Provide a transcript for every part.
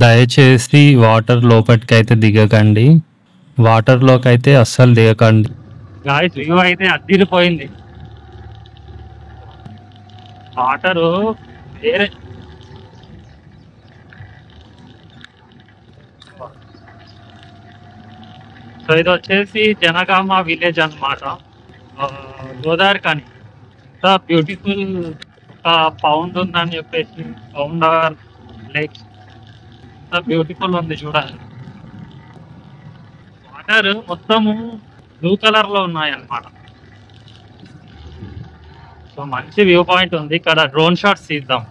దయచేసి వాటర్ లోపటికైతే దిగకండి. వాటర్లోకి అయితే అస్సలు దిగకండి. గాయ్స్ వ్యూ అయితే అద్దిరిపోయింది. వాటరు వేరే. సో ఇది వచ్చేసి జనగామ విలేజ్ అన్నమాట. గోదావరి కానీ ఇంత బ్యూటిఫుల్ ఒక పౌండ్ ఉందని చెప్పేసి, పౌండర్ లేక్ ఇంత బ్యూటిఫుల్ ఉంది చూడాలి. వాటర్ మొత్తము బ్లూ కలర్ లో ఉన్నాయి అన్నమాట. సో మంచి వ్యూ పాయింట్ ఉంది. ఇక్కడ డ్రోన్ షాట్స్ తీద్దాం.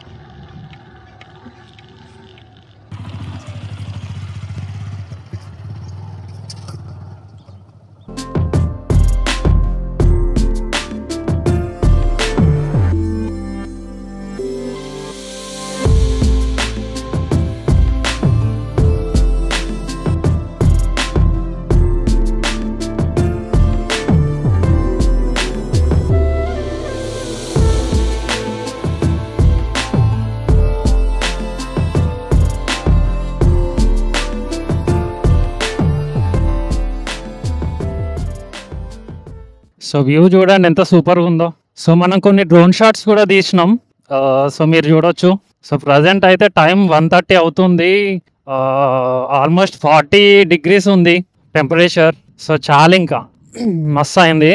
సో వ్యూ చూడండి ఎంత సూపర్గా ఉందో. సో మనం కొన్ని డ్రోన్ షాట్స్ కూడా తీసినాం. సో మీరు చూడొచ్చు. సో ప్రజెంట్ అయితే టైం 1:30 అవుతుంది. ఆల్మోస్ట్ 40 degrees ఉంది టెంపరేచర్. సో చాలా ఇంకా మస్తు అయింది.